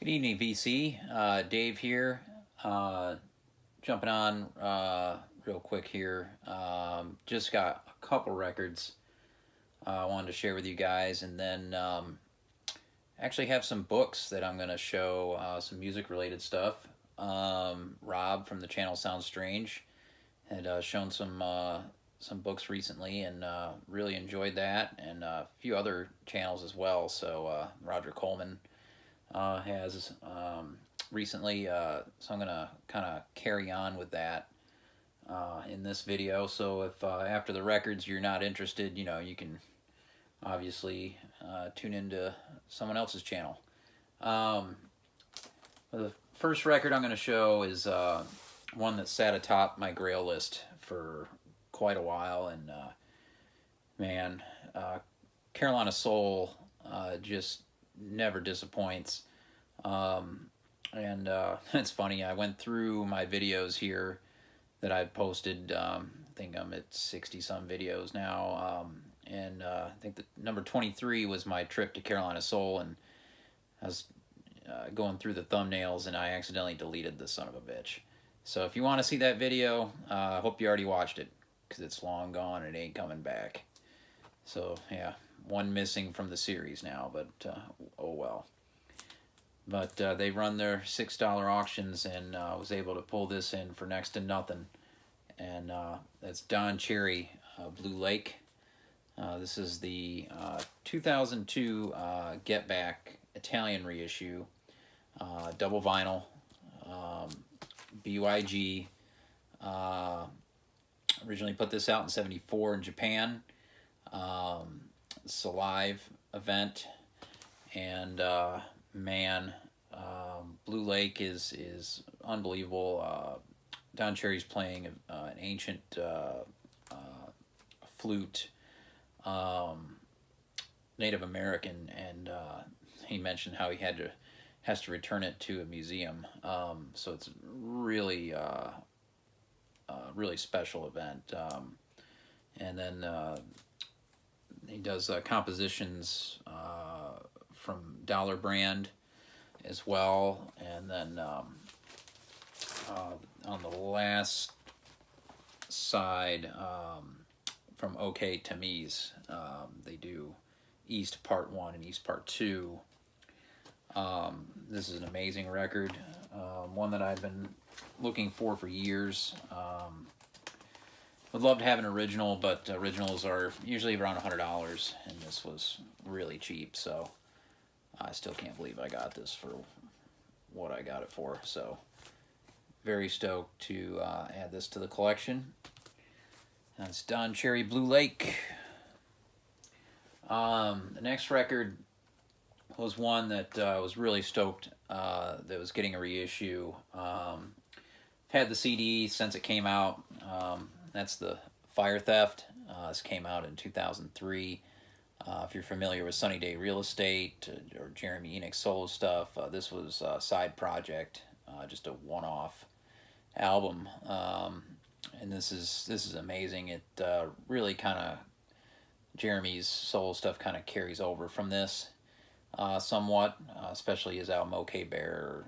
Good evening, VC. Dave here. Jumping on real quick here. Just got a couple records I wanted to share with you guys, and then actually have some books that I'm going to show, some music-related stuff. Rob from the channel Sounds Strange had shown some books recently, and really enjoyed that, and a few other channels as well. So Roger Coleman has recently, so I'm gonna kind of carry on with that in this video. So if after the records you're not interested, you know, you can obviously tune into someone else's channel. The first record I'm going to show is one that sat atop my Grail list for quite a while, and man, Carolina Soul just never disappoints. And it's funny, I went through my videos here that I've posted. I think I'm at 60 some videos now, and I think that number 23 was my trip to Carolina Soul, and I was going through the thumbnails and I accidentally deleted the son of a bitch. So if you want to see that video, I hope you already watched it, because it's long gone and it ain't coming back. So yeah, one missing from the series now, but oh well. But they run their $6 auctions, and was able to pull this in for next to nothing. And that's Don Cherry, Blue Lake. This is the 2002 Get Back Italian reissue, double vinyl, BYG. Originally put this out in '74 in Japan. It's a live event, and man, Blue Lake is unbelievable. Don Cherry's playing an ancient flute, Native American, and he mentioned how he has to return it to a museum. So it's really really special event. And then he does compositions from Dollar Brand as well, and then on the last side, from OK Tamiz, they do East Part 1 and East Part 2. This is an amazing record, one that I've been looking for years. Would love to have an original, but originals are usually around $100, and this was really cheap, so I still can't believe I got this for what I got it for. So very stoked to add this to the collection. That's Don Cherry, Blue Lake. The next record was one that I was really stoked that was getting a reissue. Had the CD since it came out. That's the Fire Theft. This came out in 2003. If you're familiar with Sunny Day Real Estate or Jeremy Enoch's solo stuff, this was a side project, just a one-off album. And this is amazing. It really kind of, Jeremy's solo stuff kind of carries over from this somewhat, especially his album OK Bear.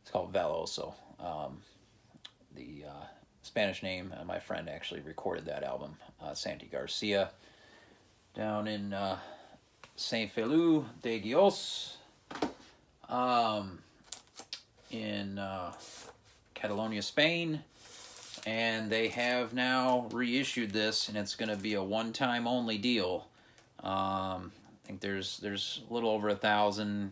It's called Veloso. The Spanish name, my friend actually recorded that album, Santi Garcia, down in Saint Feliu de Dios, in Catalonia, Spain. And they have now reissued this, and it's going to be a one-time only deal. I think there's a little over 1,000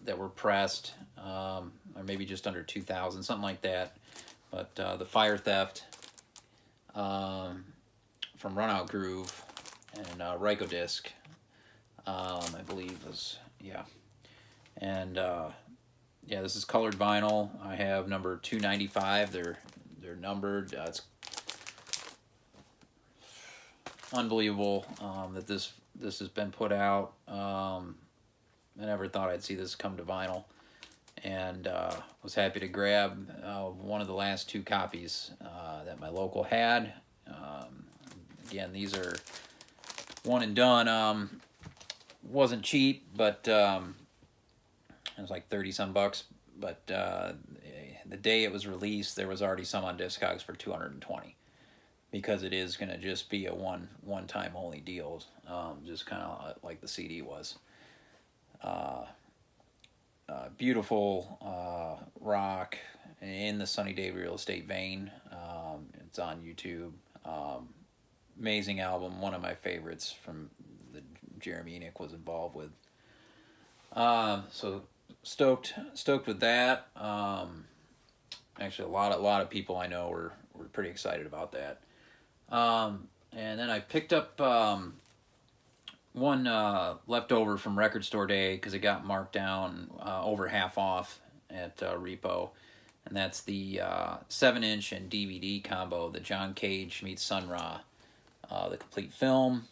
that were pressed, or maybe just under 2,000, something like that. But the Fire Theft from Runout Groove and Rykodisc, I believe was, yeah. And yeah, this is colored vinyl. I have number 295. They're numbered. It's unbelievable that this has been put out. I never thought I'd see this come to vinyl, and was happy to grab one of the last two copies that my local had. Again, these are one and done. Wasn't cheap, but It was like 30 some bucks, but the day it was released, there was already some on Discogs for 220, because it is going to just be a one time only deal, just kind of like the CD was. Beautiful rock in the Sunny Day Real Estate vein. It's on YouTube. Amazing album, one of my favorites from the Jeremy Enick was involved with. So stoked with that. Actually, a lot of people I know were pretty excited about that. And then I picked up one leftover from Record Store Day because it got marked down over half off at Repo, and that's the 7-inch and DVD combo, the John Cage meets Sun Ra, the complete film.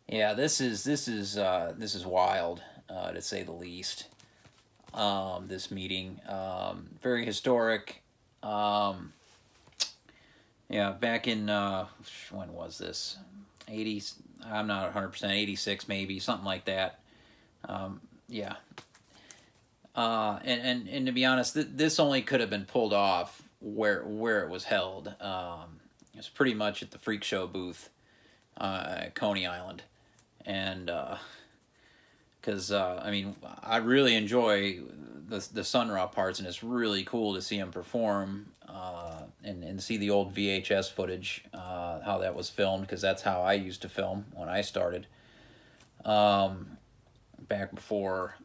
Yeah, this is wild, to say the least. This meeting, very historic. Yeah, back in when was this? 80s. I'm not 100%. 86 maybe, something like that. Yeah. And to be honest, this only could have been pulled off where it was held. It was pretty much at the Freak Show booth at Coney Island, and because I mean, I really enjoy the Sun Ra parts, and it's really cool to see him perform and see the old VHS footage, how that was filmed, because that's how I used to film when I started. Back before,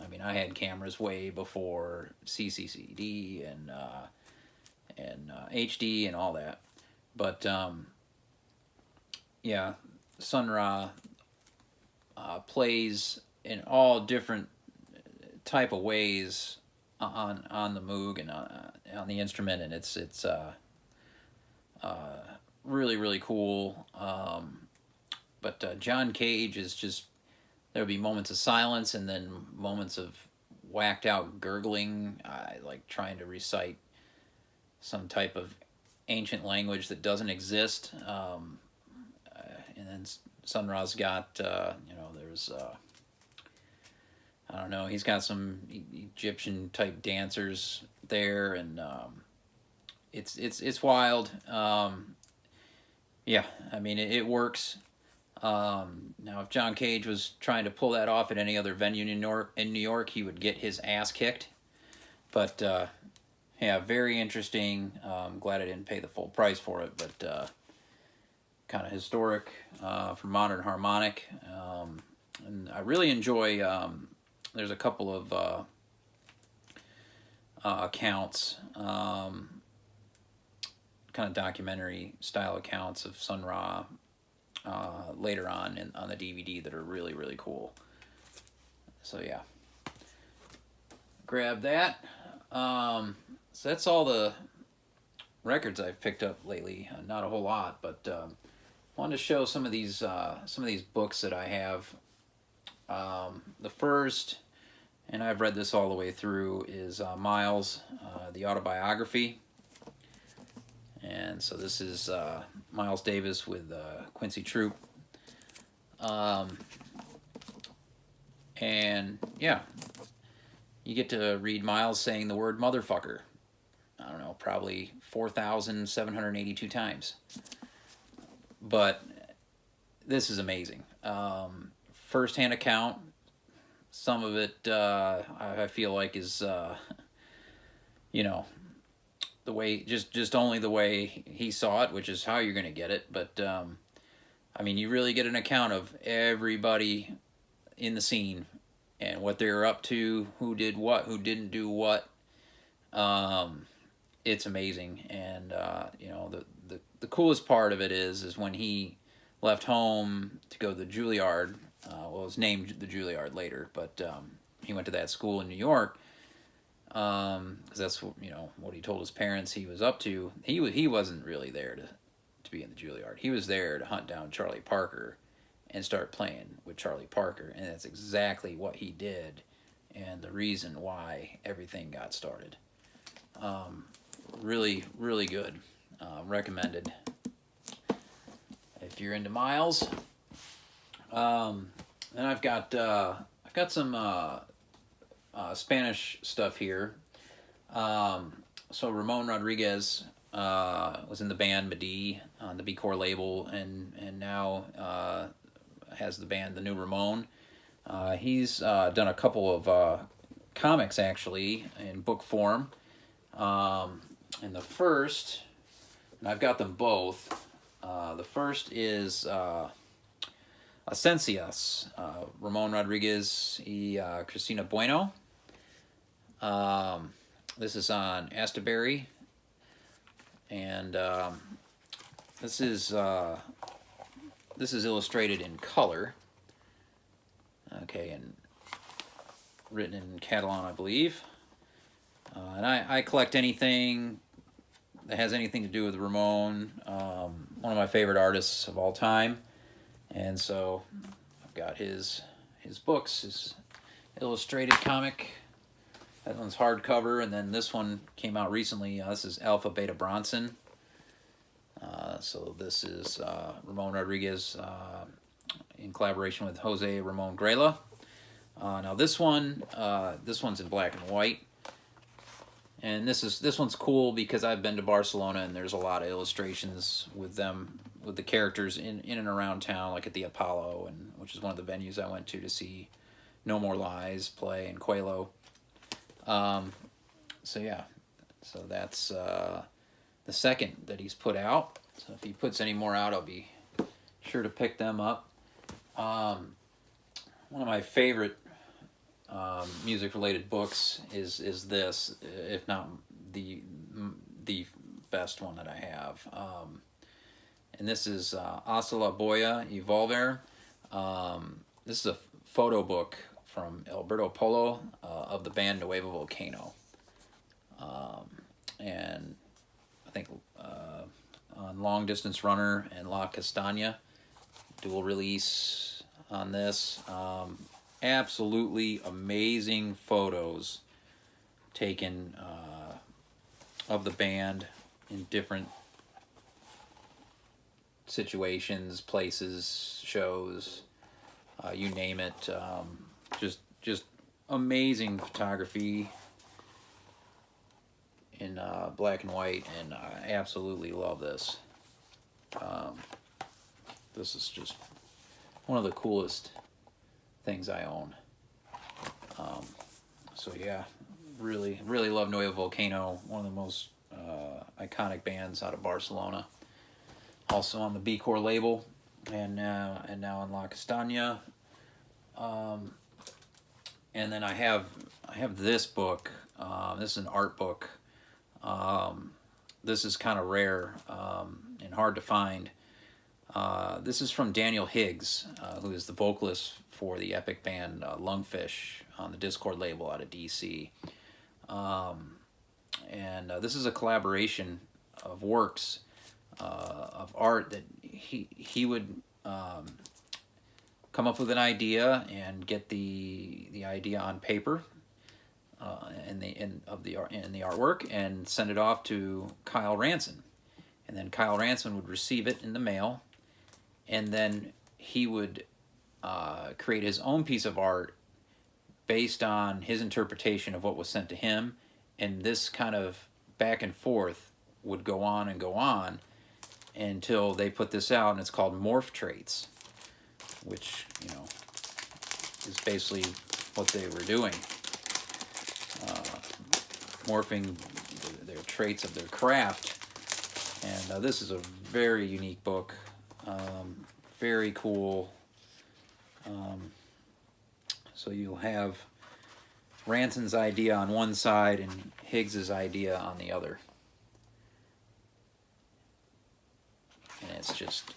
I mean, I had cameras way before CCCD and HD and all that. But yeah, Sun Ra plays in all different type of ways on the Moog and on the instrument, and it's really, really cool. But John Cage is just, there'll be moments of silence and then moments of whacked out gurgling, like trying to recite some type of ancient language that doesn't exist. And then Sun Ra's got, there's, I don't know, he's got some Egyptian type dancers there, and it's wild. Yeah, I mean, it works. Now, if John Cage was trying to pull that off at any other venue in New York, he would get his ass kicked. But yeah, very interesting. I'm glad I didn't pay the full price for it, but kind of historic for modern harmonic. And I really enjoy. There's a couple of accounts, kind of documentary style accounts of Sun Ra later on on the DVD that are really, really cool. So yeah, grab that. So that's all the records I've picked up lately. Not a whole lot, but wanted to show some of these books that I have. The first, and I've read this all the way through, is Miles, the autobiography. And so this is Miles Davis with Quincy Troupe. And yeah, you get to read Miles saying the word motherfucker, I don't know, probably 4,782 times. But this is amazing. First-hand account. Some of it I feel like is, the way, just only the way he saw it, which is how you're going to get it. But I mean, you really get an account of everybody in the scene and what they were up to, who did what, who didn't do what. It's amazing. And the coolest part of it is when he left home to go to the Juilliard. Well, it was named the Juilliard later, but he went to that school in New York, because that's what he told his parents he was up to. He wasn't really there to be in the Juilliard. He was there to hunt down Charlie Parker and start playing with Charlie Parker, and that's exactly what he did, and the reason why everything got started. Really, really good. Recommended if you're into Miles. Then I've got a I've got some Spanish stuff here. So Ramon Rodriguez was in the band Medea on the B Core label, and now has the band The New Ramon. He's done a couple of comics actually in book form. And the first, and I've got them both. The first is Esencias, Ramon Rodriguez y Cristina Bueno. This is on Astaberry, and this is illustrated in color. Okay, and written in Catalan, I believe. And I collect anything that has anything to do with Ramon, one of my favorite artists of all time. And so I've got his books, his illustrated comic. That one's hardcover, and then this one came out recently. This is Alpha Beta Bronson. So this is Ramon Rodriguez in collaboration with Jose Ramon Grail. Now this one's in black and white. And this one's cool because I've been to Barcelona, and there's a lot of illustrations with them, with the characters in and around town, like at the Apollo, and which is one of the venues I went to see No More Lies play in Coelho. So yeah, so that's the second that he's put out. So if he puts any more out, I'll be sure to pick them up. One of my favorite music-related books is this, if not the best one that I have. And this is Hasta la Boya y Volver. This is a photo book from Alberto Polo of the band Nuevo Volcano. And I think on Long Distance Runner and La Castaña, dual release on this. Absolutely amazing photos taken of the band in different situations, places, shows, you name it. Just amazing photography in black and white, and I absolutely love this. This is just one of the coolest things I own. So yeah, really love Nuevo Volcano, one of the most iconic bands out of Barcelona. Also on the B Core label, and now in La Castaña. And then I have this book. This is an art book. This is kind of rare and hard to find. This is from Daniel Higgs, who is the vocalist for the epic band Lungfish on the Discord label out of DC. And this is a collaboration of works of art that he would come up with an idea and get the idea on paper in the artwork, and send it off to Kyle Ranson, and then Kyle Ranson would receive it in the mail, and then he would create his own piece of art based on his interpretation of what was sent to him, and this kind of back and forth would go on and go on until they put this out, and it's called Morph Traits, which, you know, is basically what they were doing, morphing their traits of their craft. And this is a very unique book, very cool. So you'll have Ranson's idea on one side and Higgs's idea on the other, and it's just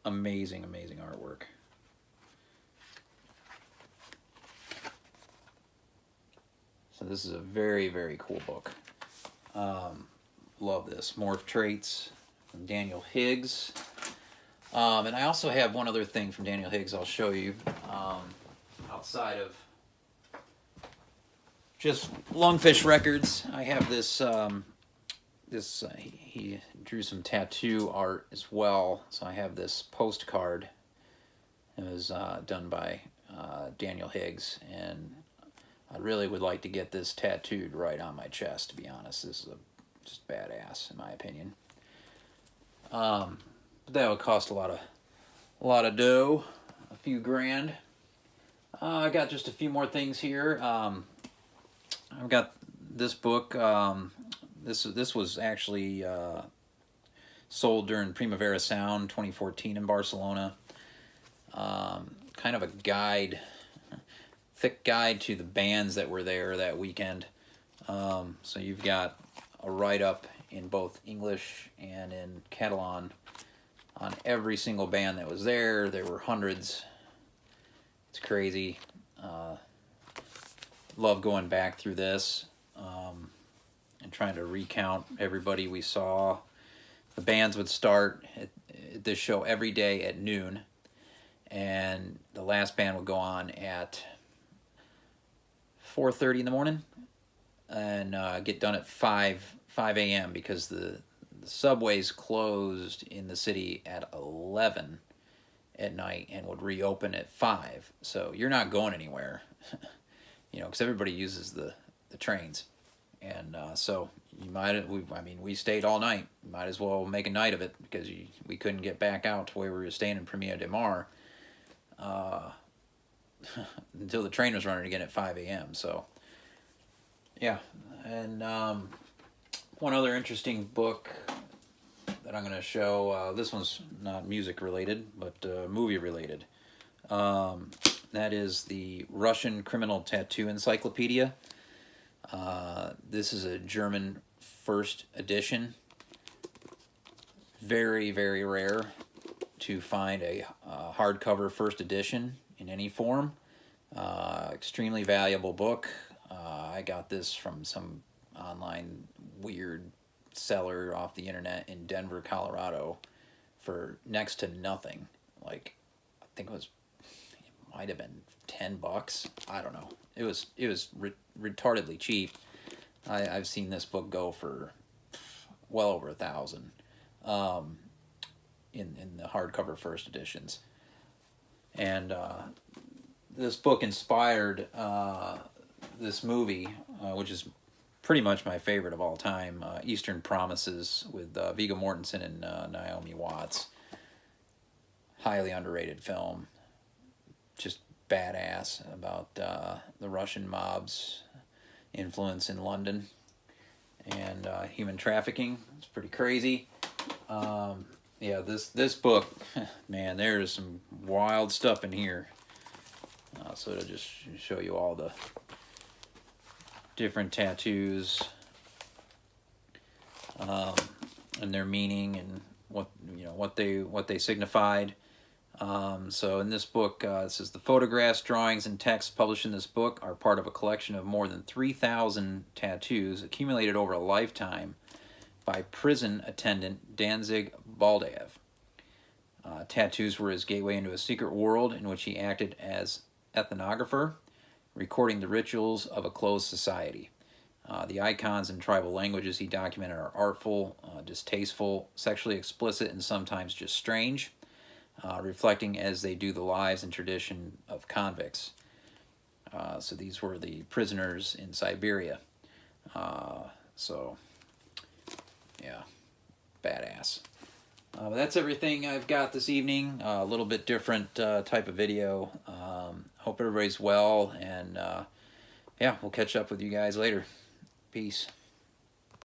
amazing artwork. So this is a very cool book. Love this. Morph Traits from Daniel Higgs. And I also have one other thing from Daniel Higgs I'll show you, outside of just Lungfish records. I have this, he drew some tattoo art as well, so I have this postcard. It was done by Daniel Higgs, and I really would like to get this tattooed right on my chest, to be honest. This is just badass, in my opinion. But that would cost a lot of dough, a few grand. I got just a few more things here. I've got this book. This was actually sold during Primavera Sound 2014 in Barcelona. Kind of a guide, thick guide to the bands that were there that weekend. So you've got a write-up in both English and in Catalan on every single band that was there. There were hundreds. It's crazy. Love going back through this and trying to recount everybody we saw. The bands would start at this show every day at noon, and the last band would go on at 4:30 in the morning and get done at 5 a.m. because the subways closed in the city at 11 at night and would reopen at 5. So you're not going anywhere, because everybody uses the trains. And so we stayed all night. You might as well make a night of it, because we couldn't get back out to where we were staying in Premià de Mar until the train was running again at 5 a.m. So, yeah. And one other interesting book that I'm going to show, this one's not music related, but movie related. That is the Russian Criminal Tattoo Encyclopedia. This is a German first edition. Very, very rare to find a hardcover first edition in any form. Extremely valuable book. I got this from some online weird seller off the internet in Denver, Colorado for next to nothing. Like, I think it might have been $10. I don't know. It was retardedly cheap. I've seen this book go for well over $1,000 in the hardcover first editions. And this book inspired this movie, which is pretty much my favorite of all time, Eastern Promises, with Viggo Mortensen and Naomi Watts. Highly underrated film. Just badass about the Russian mob's influence in London and human trafficking. It's pretty crazy. Yeah, this book, man, there's some wild stuff in here. So to just show you all the different tattoos and their meaning and what they signified. So in this book, it says the photographs, drawings, and texts published in this book are part of a collection of more than 3,000 tattoos accumulated over a lifetime by prison attendant Danzig Baldaev. Tattoos were his gateway into a secret world in which he acted as ethnographer, recording the rituals of a closed society. The icons and tribal languages he documented are artful, distasteful, sexually explicit, and sometimes just strange. Reflecting as they do the lives and tradition of convicts. So these were the prisoners in Siberia. So, yeah, badass. But that's everything I've got this evening. A little bit different type of video. Hope everybody's well, and yeah, we'll catch up with you guys later. Peace.